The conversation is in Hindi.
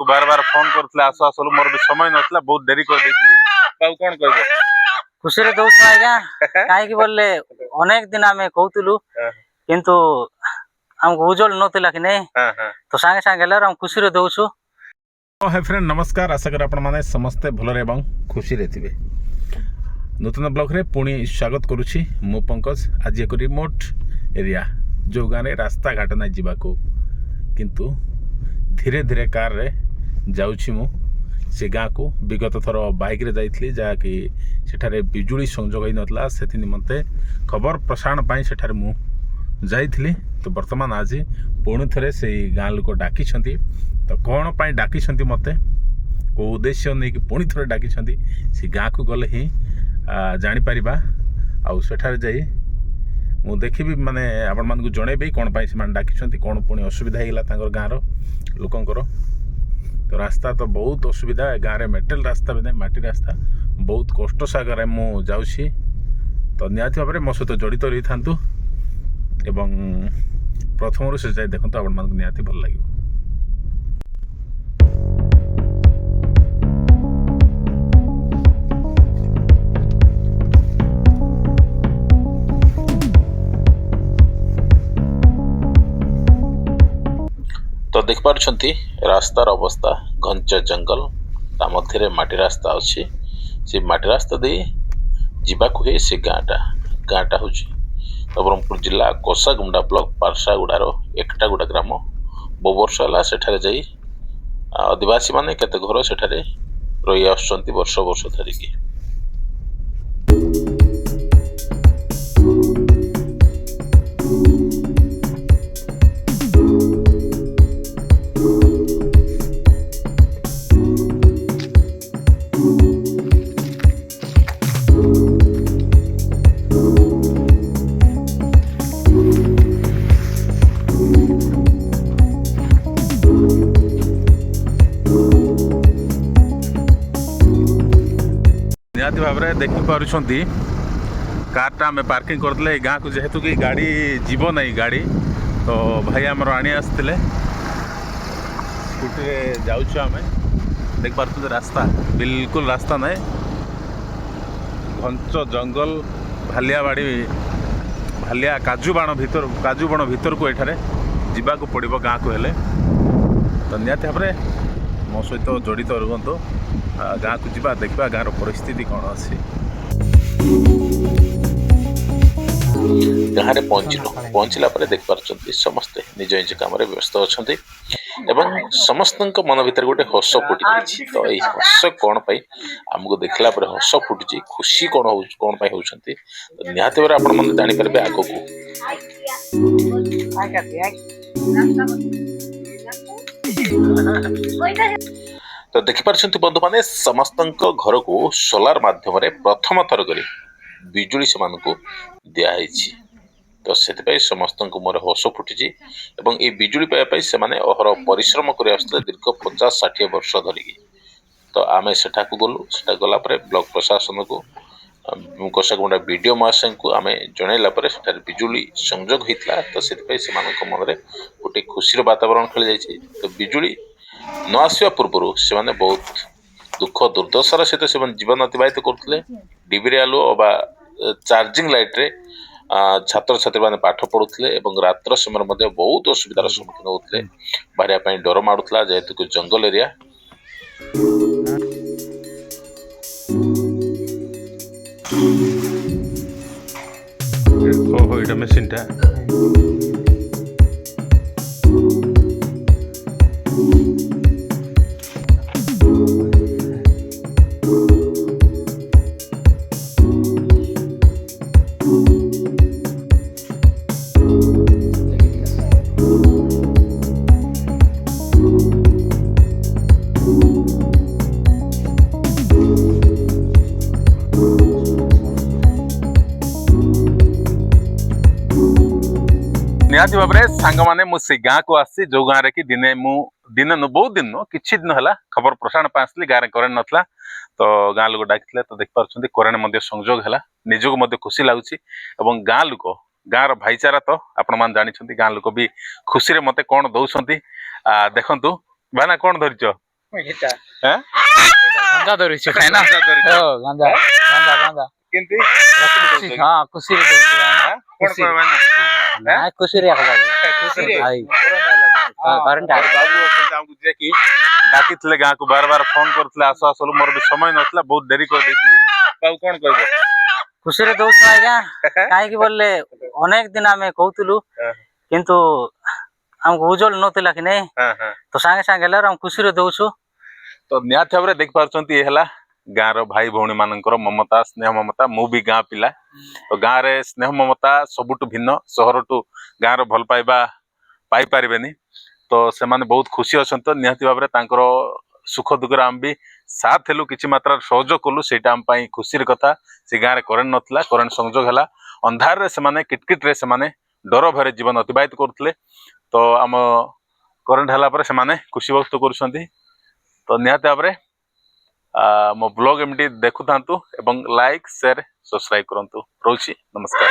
बार बार फोन करथिले आसो आसो मोर भी समय नथला बहुत देरी कर देथि बाबू कोन कहबो खुशी रे दउछ आज्ञा काहे की बोलले अनेक दिन आमे कहउतलु किंतु हमको उजल नथिला कि नै तो संगे संगे ले हम खुशी रे दउछु। हाय फ्रेंड नमस्कार आशा कर आपण माने समस्त भलो रे एवं खुशी रे थिबे। नूतन ब्लॉग रे पुणी स्वागत करूछि मु पंकज। आज एक रिमोट एरिया जो गाँव रे रास्ता घाट ना जीवा को किंतु धीरे धीरे कार रे जाउछि मु से गाँ को। विगत थर बाइक रे जाइथली जहा कि सेठारे बिजुली संजोग होई नतला सेति निमंते खबर प्रसारण पाई सेठारे मु जाइथली। तो वर्तमान आज पुणी थरे से गाँ लोक डाकी छंती तो कौन पाई डाकी छंती मते को उद्देश्य नहीं कि पुणी थरे डाकी छंती से गाँ को गले ही जानी परिबा। आउ सेठारे जाई मु देखिबी माने आपण मान को जणेबे कोन पाई से मान डाकी छंती कोन पुणी असुविधा हेला तांगर गाँ रो लोकंकर। तो रास्ता तो बहुत असुविधा गाँव में मेटल रास्ता भी नहीं माटी रास्ता बहुत कष्ट सागर मु जाऊँगी। तो निहाती भाव में मो सहित जड़ित रही था एवं प्रथम से जाए देखो आपण मान निहाती भल लगे। तो देख पारछंती रास्तार अवस्था घंच जंगल ता मध्य माटी रास्ता अच्छी से माटी रास्ता दे जीवाकू है से गाँटा हूँ नवरंगपुर जिला कोसागुंडा ब्लॉक पारसागुड़ार एकटागुड़ा ग्राम बहु वर्ष है सेठारे जाई आदिवासी माने केते घर सेठारे रही आसुचंती वर्ष वर्ष धरिकी। निहाती भाव में देखिपी कारटा आम पार्किंग करदे गाँ को जेहेतु कि गाड़ी जीव नहीं गाड़ी तो भाई आमर आनी आसते स्कूटी जाऊँ आम देख पार्थ रास्ता बिल्कुल रास्ता नहीं घंच जंगल भालिया बाड़ी भालिया काजू बाण भीतर को एठारे जीवा को पड़ो गाँ को हेले। तो निहाती भाव में मो सहित जड़ित रुहतु गाँ को जीवा देखा गाँव परिस्थिति कौन अच्छी। गाँव में पहुँचला देख पार्टी समस्ते निज निज काम व्यस्त अच्छा एवं समस्त मन भर गोटे हस फुटी जाइए। तो ये हस कौन आमको देखला हस फुटी खुशी कौन होती निहाती भाव आप जानीपारे आग को। तो देखिपार बंधु मैंने समस्त घर को सोलार माध्यम प्रथम थर कर बिजुली से दिखाई। तो से समस्त मोर हस फुटी एवं ये बिजुली पाइबा से अहर परिश्रम कर दीर्घ 50-60 वर्ष धरिकी। तो आम सेठा गलु से गला ब्लॉक प्रशासन को कोसागुंडा बीडीओ महाशय को आम जनइला बिजुली संजोग होता। तो से मन में गोटे खुशी वातावरण खेल जाए। तो बिजुली न आसवा पूर्व से माने बहुत दुख दुर्दशार सहित से जीवन अतिबाहित करते डिबिरी आलु चार्जिंग लाइट रे छात्र छात्री मैंने पाठ पढ़ुते रात्र समय बहुत असुविधार सम्मुखीन होते बाहर डर मारूला जेहेतु कि जंगल एरिया। ओहो ये मेसीन टा निहाती भाव में सांग मैंने मुझे गाँ को आसी जो गाँव कि दिने दिन बहुत दिन किसी दिन है खबर प्रसारण पर आसली गाँव में करेन्ट नाला। तो गाँ लोक डाकी तो देखिपार करेन्ट संजोग है निजक खुशी लगुच गाँ लोक गाँव भाईचारा तो आपण मैंने जानी गाँ लोक भी खुशी मत कौन दौरान ଦେଖନ୍ତୁ ଭାଇନା କଣ ଧରିଛ ହେଁ? ଗାଞ୍ଜା ଧରିଛୁ ଖାଇନା ଗାଞ୍ଜା ଧରିଛ? ଗାଞ୍ଜା ଗାଞ୍ଜା ଗାଞ୍ଜା କେମିତି ହଁ ଖୁସିରେ ଦଉଛୁ କଣ କହିବ ଭାଇନା ନାଇଁ ଖୁସିରେ ଖୁସିରେ? କରେଣ୍ଟ ବାବୁ ଅଛନ୍ତି ଆମକୁ ଯିଏକି ଡାକିଥିଲେ ଗାଁକୁ ବାର ବାର ଫୋନ କରିଥିଲେ ଆସ ଆସ ବୋଲି ମୋର ବି ସମୟ ନଥିଲା ବହୁତ ଡେରି କରିଦେଇଥିଲି ବାବୁ କଣ କହିବ ଖୁସିରେ ଦଉଛୁ ଆଜ୍ଞା କାହିଁକି ବୋଲେ ଅନେକ ଦିନ ଆମେ କହୁଥିଲୁ କିନ୍ତୁ ଆମକୁ ଉଜ୍ଜଳ ନଥିଲା କି ନାଇଁ ତ ସାଙ୍ଗେ ସାଙ୍ଗେ ହେଲା ଆମେ ଖୁସିରେ ଦଉଛୁ ତ ନିହାତି ଭାବରେ ଦେଖିପାରୁଛନ୍ତି ଏ ହେଲା ଗାଁର ଭାଇ ଭଉଣୀ ମାନଙ୍କର ମମତା ସ୍ନେହ ମମତା ମୁଁ ବି ଗାଁ ପିଲା ତ ଗାଁରେ ସ୍ନେହ ମମତା ସବୁଠୁ ଭିନ୍ନ ସହରଠୁ ଗାଁର ଭଲ ପାଇବା ପାଇପାରିବେନି ତ ସେମାନେ ବହୁତ ଖୁସି ଅଛନ୍ତି ତ ନିହାତି ଭାବରେ ତାଙ୍କର ସୁଖ ଦୁଃଖରେ ଆମେ ବି ସାଥ ହେଲୁ କିଛି ମାତ୍ରାରେ ସହଯୋଗ କଲୁ ସେଇଟା ଆମ ପାଇଁ ଖୁସିର କଥା ସେ ଗାଁରେ କରେଣ୍ଟ ନଥିଲା କରେଣ୍ଟ ସଂଯୋଗ ହେଲା ଅନ୍ଧାରରେ ସେମାନେ କିଟକିଟରେ ସେମାନେ ଡର ଭୟରେ ଜୀବନ ଅତିବାହିତ କରୁଥିଲେ ତ ଆମ କରେଣ୍ଟ ହେଲା ପରେ ସେମାନେ ଖୁସି ବ୍ୟକ୍ତ କରୁଛନ୍ତି ତ ନିହାତି ଭାବରେ ମୋ ବ୍ଲଗ ଏମିତି ଦେଖୁଥାନ୍ତୁ ଏବଂ ଲାଇକ୍ ସେୟାର ସବସ୍କ୍ରାଇବ କରନ୍ତୁ ରହୁଛି ନମସ୍କାର